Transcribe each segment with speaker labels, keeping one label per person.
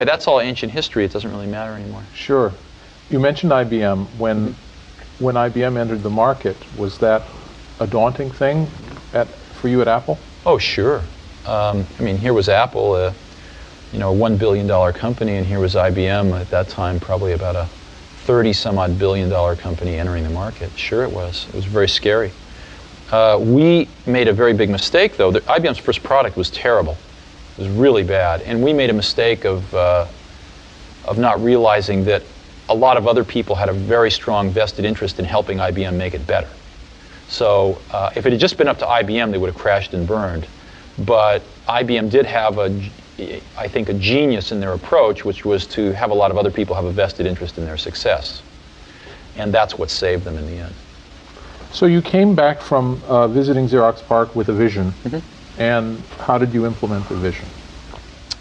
Speaker 1: That's all ancient history. It doesn't really matter anymore.
Speaker 2: Sure. You mentioned IBM. When IBM entered the market, was that a daunting thing for you at Apple?
Speaker 1: Oh, sure. I mean, here was Apple, a $1 billion company, and here was IBM at that time, probably about a 30-some-odd billion-dollar company entering the market. Sure it was. It was very scary. We made a very big mistake, though. IBM's first product was terrible. It was really bad. And we made a mistake of not realizing that a lot of other people had a very strong vested interest in helping IBM make it better. So if it had just been up to IBM, they would have crashed and burned. But IBM did have, I think, a genius in their approach, which was to have a lot of other people have a vested interest in their success. And that's what saved them in the end.
Speaker 2: So you came back from visiting Xerox PARC with a vision, and how did you implement the vision?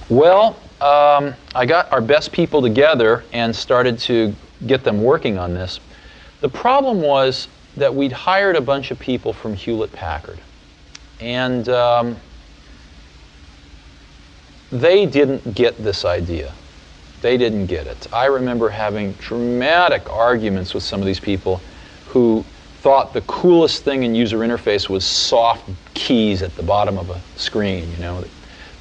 Speaker 1: Well, I got our best people together and started to get them working on this. The problem was that we'd hired a bunch of people from Hewlett-Packard, and they didn't get this idea. They didn't get it. I remember having dramatic arguments with some of these people who thought the coolest thing in user interface was soft keys at the bottom of a screen, you know.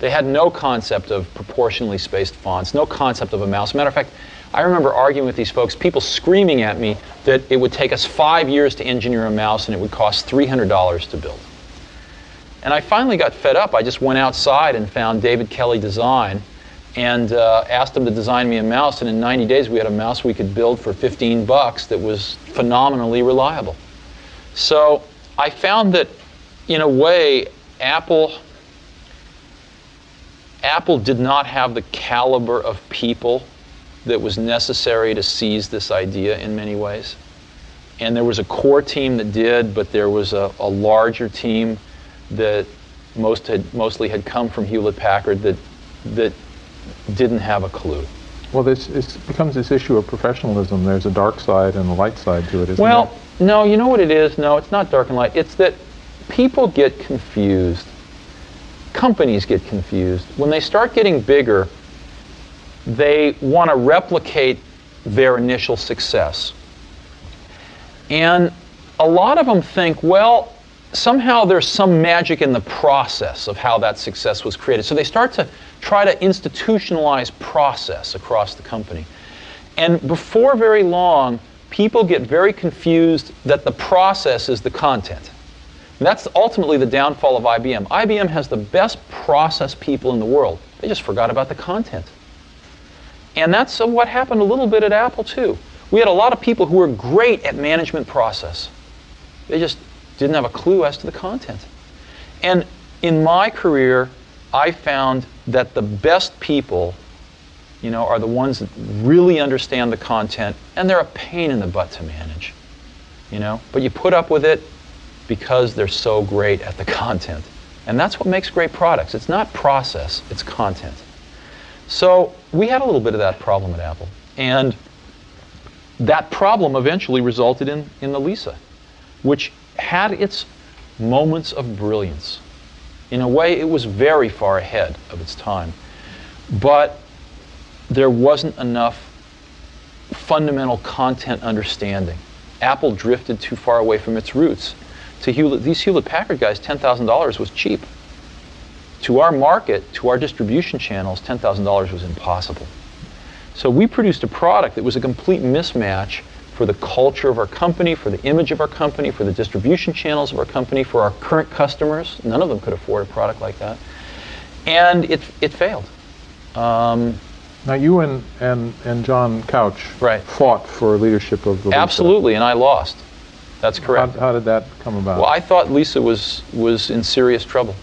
Speaker 1: They had no concept of proportionally spaced fonts, no concept of a mouse. Matter of fact, I remember arguing with these folks, people screaming at me that it would take us 5 years to engineer a mouse and it would cost $300 to build. And I finally got fed up. I just went outside and found David Kelly Design and asked him to design me a mouse, and in 90 days we had a mouse we could build for 15 bucks that was phenomenally reliable. So I found that, in a way, Apple did not have the caliber of people that was necessary to seize this idea in many ways. And there was a core team that did, but there was a larger team that mostly had come from Hewlett-Packard that didn't have a clue.
Speaker 2: Well, it becomes this issue of professionalism. There's a dark side and a light side to it, isn't
Speaker 1: well,
Speaker 2: there?
Speaker 1: No, you know what it is? No, it's not dark and light. It's that people get confused. Companies get confused. When they start getting bigger, they want to replicate their initial success. And a lot of them think, well, somehow there's some magic in the process of how that success was created. So they start to try to institutionalize process across the company. And before very long, people get very confused that the process is the content. And that's ultimately the downfall of IBM. IBM has the best process people in the world. They just forgot about the content. And that's what happened a little bit at Apple, too. We had a lot of people who were great at management process. They just didn't have a clue as to the content. And in my career, I found that the best people, are the ones that really understand the content, and they're a pain in the butt to manage, But you put up with it because they're so great at the content. And that's what makes great products. It's not process, it's content. So we had a little bit of that problem at Apple. And that problem eventually resulted in the Lisa, which had its moments of brilliance. In a way, it was very far ahead of its time. But there wasn't enough fundamental content understanding. Apple drifted too far away from its roots. To these Hewlett-Packard guys, $10,000 was cheap. To our market, to our distribution channels, $10,000 was impossible. So we produced a product that was a complete mismatch for the culture of our company, for the image of our company, for the distribution channels of our company, for our current customers. None of them could afford a product like that. And it failed.
Speaker 2: Now you and John Couch fought for leadership of the Lisa.
Speaker 1: Absolutely, and I lost. That's correct.
Speaker 2: How did that come about?
Speaker 1: Well, I thought Lisa was in serious trouble.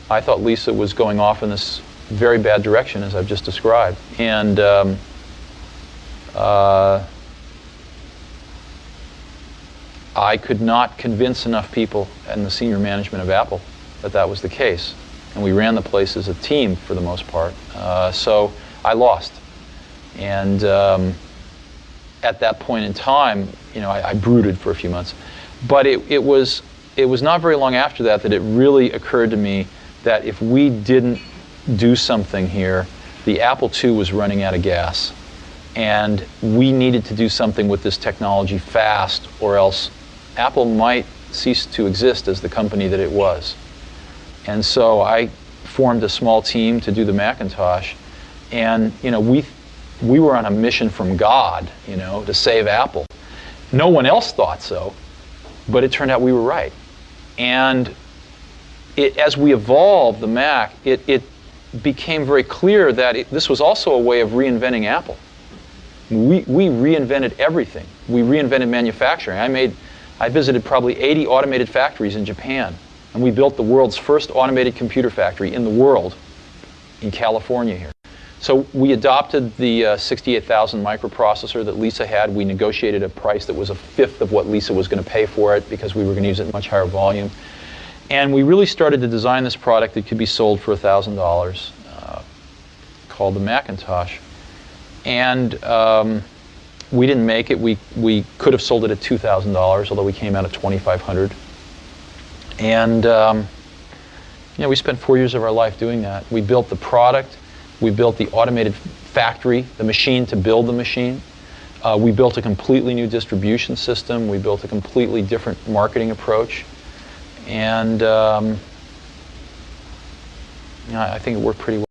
Speaker 1: I thought Lisa was going off in this very bad direction, as I've just described. And I could not convince enough people in the senior management of Apple that that was the case. And we ran the place as a team for the most part. So I lost. And at that point in time, I brooded for a few months. But it was not very long after that it really occurred to me that if we didn't do something here, the Apple II was running out of gas. And we needed to do something with this technology fast, or else Apple might cease to exist as the company that it was. And so I formed a small team to do the Macintosh. And we were on a mission from God, to save Apple. No one else thought so, but it turned out we were right. And as we evolved the Mac, it became very clear that this was also a way of reinventing Apple. We reinvented everything. We reinvented manufacturing. I visited probably 80 automated factories in Japan, and we built the world's first automated computer factory in the world in California here. So we adopted the 68,000 microprocessor that Lisa had. We negotiated a price that was a fifth of what Lisa was going to pay for it because we were going to use it in much higher volume. And we really started to design this product that could be sold for $1,000 called the Macintosh. And we didn't make it. We could have sold it at $2,000, although we came out at $2,500. And we spent 4 years of our life doing that. We built the product. We built the automated factory, the machine to build the machine. We built a completely new distribution system. We built a completely different marketing approach. And I think it worked pretty well.